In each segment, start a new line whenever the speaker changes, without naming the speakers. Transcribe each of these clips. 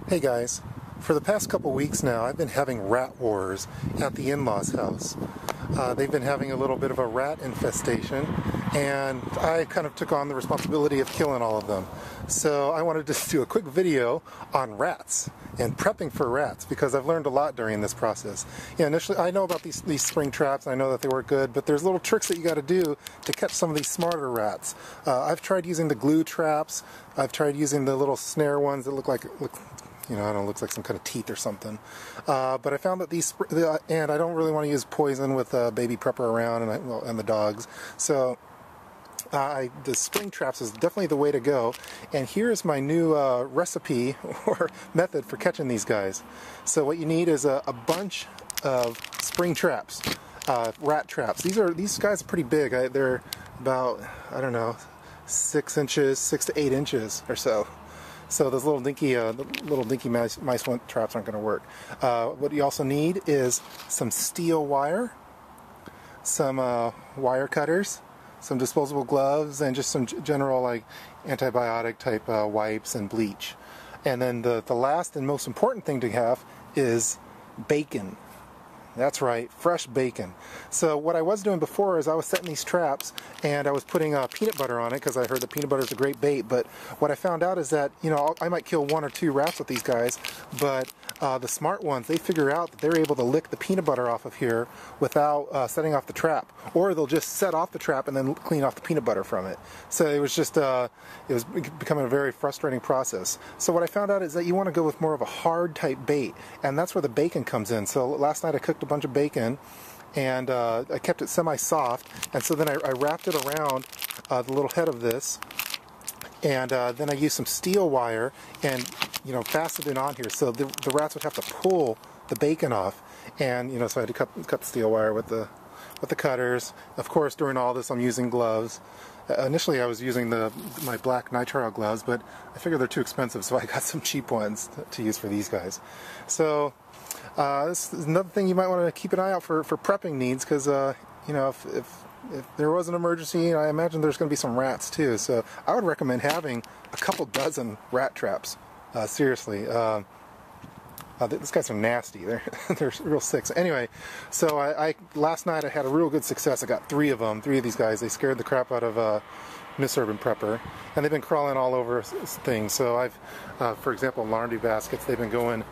Hey guys, for the past couple weeks now I've been having rat wars at the in-laws house. They've been having a little bit of a rat infestation and I kind of took on the responsibility of killing all of them. So I wanted to just do a quick video on rats and prepping for rats because I've learned a lot during this process. Yeah, initially I know about these spring traps, I know that they work good, but there's little tricks that you got to do to catch some of these smarter rats. I've tried using the glue traps, I've tried using the little snare ones that look you know, I don't know, looks like some kind of teeth or something. But I found that and I don't really want to use poison with baby prepper around and the dogs. So the spring traps is definitely the way to go. And here's my new recipe or method for catching these guys. So what you need is a bunch of spring traps, rat traps. These guys are pretty big. They're about, I don't know, 6 to 8 inches or so. So those little dinky mice traps aren't going to work. What you also need is some steel wire, some wire cutters, some disposable gloves, and just some general like antibiotic type wipes and bleach. And then the last and most important thing to have is bacon. That's right, fresh bacon. So what I was doing before is I was setting these traps and I was putting peanut butter on it because I heard that peanut butter is a great bait. But what I found out is that, you know, I might kill 1 or 2 rats with these guys, but the smart ones, they figure out that they're able to lick the peanut butter off of here without setting off the trap. Or they'll just set off the trap and then clean off the peanut butter from it. So it was just, it was becoming a very frustrating process. So what I found out is that you want to go with more of a hard type bait, and that's where the bacon comes in. So last night I cooked a bunch of bacon and I kept it semi-soft, and so then I wrapped it around the little head of this, and then I used some steel wire and, you know, fastened it on here so the rats would have to pull the bacon off. And, you know, so I had to cut the steel wire with the cutters. Of course, during all this I'm using gloves. Initially I was using my black nitrile gloves, but I figured they're too expensive, so I got some cheap ones to use for these guys. So this is another thing you might want to keep an eye out for prepping needs, because you know, if there was an emergency, I imagine there's going to be some rats too. So I would recommend having a couple dozen rat traps. Seriously. These guys are nasty. They're real sick. So anyway, so last night I had a real good success. I got 3 of them. 3 of these guys. They scared the crap out of TheUrbanPrepper, and they've been crawling all over things. So I've, for example, laundry baskets. They've been going.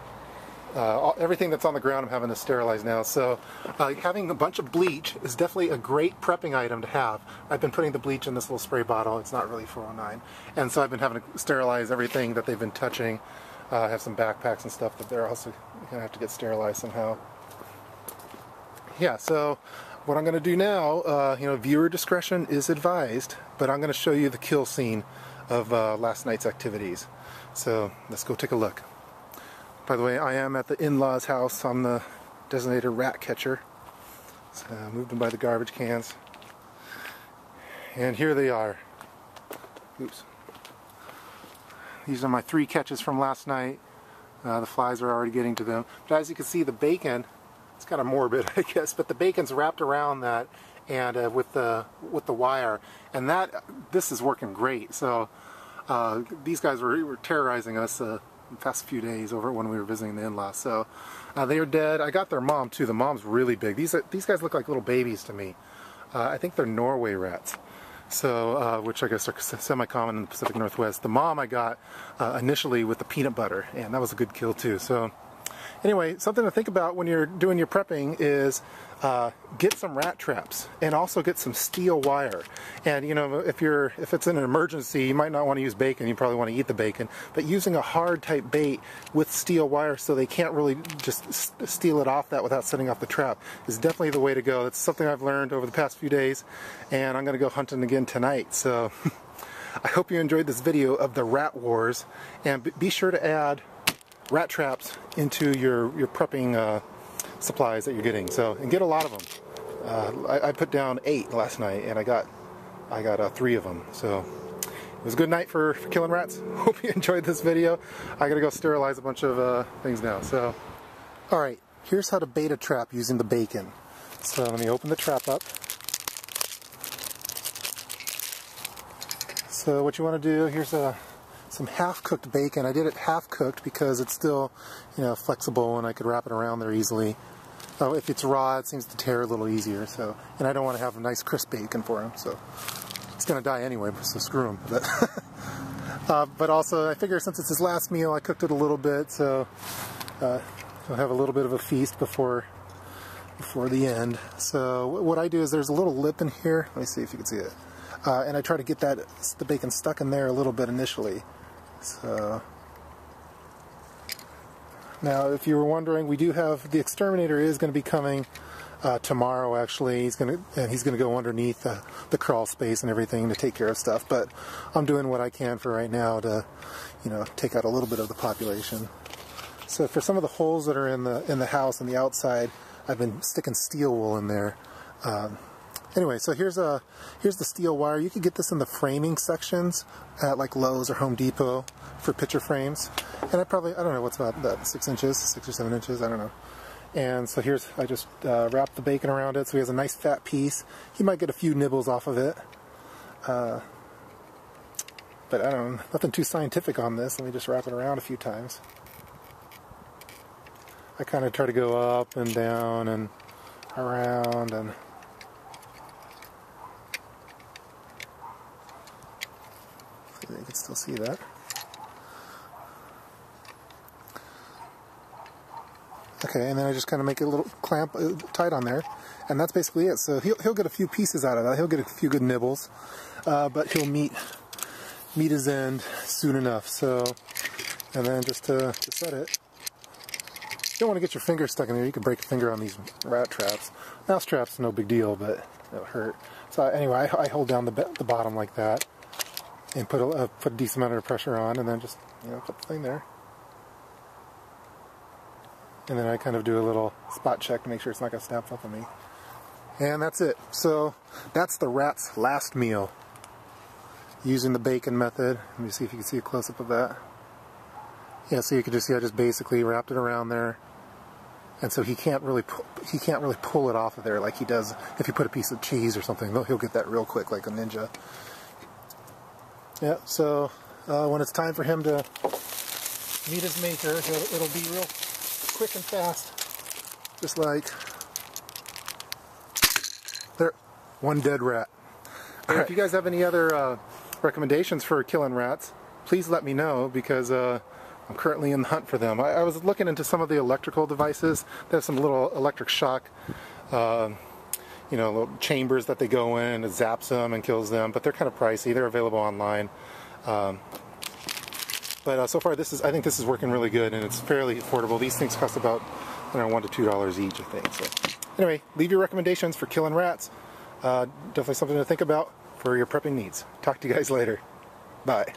Everything that's on the ground I'm having to sterilize now. So having a bunch of bleach is definitely a great prepping item to have. I've been putting the bleach in this little spray bottle. It's not really 409. And so I've been having to sterilize everything that they've been touching. I have some backpacks and stuff that they're also going to have to get sterilized somehow. Yeah, so what I'm going to do now, you know, viewer discretion is advised, but I'm going to show you the kill scene of last night's activities. So let's go take a look. By the way, I am at the in-laws house. I'm the designated rat catcher. So I moved them by the garbage cans. And here they are. Oops. These are my 3 catches from last night. The flies are already getting to them. But as you can see, the bacon, it's kind of morbid, I guess, but the bacon's wrapped around that and with the wire. And this is working great. So these guys were terrorizing us the past few days over when we were visiting the in-laws. So they are dead. I got their mom too. The mom's really big. These guys look like little babies to me. I think they're Norway rats. So, which I guess are semi-common in the Pacific Northwest. The mom I got initially with the peanut butter, and that was a good kill too. So anyway, something to think about when you're doing your prepping is get some rat traps and also get some steel wire. And you know, if it's an emergency, you might not want to use bacon. You probably want to eat the bacon, but using a hard type bait with steel wire so they can't really just steal it off that without setting off the trap is definitely the way to go. That's something I've learned over the past few days, and I'm going to go hunting again tonight. So I hope you enjoyed this video of the rat wars, and be sure to add rat traps into your prepping supplies that you're getting. So, and get a lot of them. I put down 8 last night, and I got 3 of them. So it was a good night for killing rats. Hope you enjoyed this video. I gotta go sterilize a bunch of things now. So, all right, here's how to bait a trap using the bacon. So let me open the trap up. So what you want to do, here's a some half-cooked bacon. I did it half-cooked because it's still, you know, flexible and I could wrap it around there easily. Oh, if it's raw, it seems to tear a little easier. So, and I don't want to have a nice crisp bacon for him. So it's going to die anyway, so screw him. But also, I figure since it's his last meal, I cooked it a little bit, so he'll have a little bit of a feast before the end. So what I do is there's a little lip in here. Let me see if you can see it. And I try to get the bacon stuck in there a little bit initially. So now, if you were wondering, we do have the exterminator is going to be coming tomorrow. Actually, he's going to go underneath the crawl space and everything to take care of stuff. But I'm doing what I can for right now to, you know, take out a little bit of the population. So for some of the holes that are in the house and the outside, I've been sticking steel wool in there. Anyway, so here's the steel wire. You could get this in the framing sections at like Lowe's or Home Depot for picture frames. And I don't know, what's about that, 6 inches, 6 or 7 inches, I don't know. And so I just wrapped the bacon around it so he has a nice fat piece. He might get a few nibbles off of it. But I don't know, nothing too scientific on this. Let me just wrap it around a few times. I kind of try to go up and down and around and you can still see that. Okay, and then I just kind of make a little clamp tight on there, and that's basically it. So he'll get a few pieces out of that. He'll get a few good nibbles, but he'll meet his end soon enough. So, and then just to set it, you don't want to get your finger stuck in there. You can break a finger on these rat traps. Mouse traps, no big deal, but it'll hurt. So anyway, I hold down the bottom like that, and put a decent amount of pressure on, and then just, you know, put the thing there. And then I kind of do a little spot check to make sure it's not going to snap up on me. And that's it. So that's the rat's last meal using the bacon method. Let me see if you can see a close-up of that. Yeah, so you can just see I just basically wrapped it around there. And so he can't really pull it off of there like he does if you put a piece of cheese or something. He'll get that real quick like a ninja. Yeah, so when it's time for him to meet his maker, it'll be real quick and fast. Just like there, one dead rat. Right. If you guys have any other recommendations for killing rats, please let me know, because I'm currently in the hunt for them. I was looking into some of the electrical devices. There's some little electric shock, you know, little chambers that they go in and it zaps them and kills them, but they're kind of pricey. They're available online. But so far, I think this is working really good, and it's fairly affordable. These things cost about, I don't know, $1 to $2 each, I think. So anyway, leave your recommendations for killing rats. Definitely something to think about for your prepping needs. Talk to you guys later. Bye.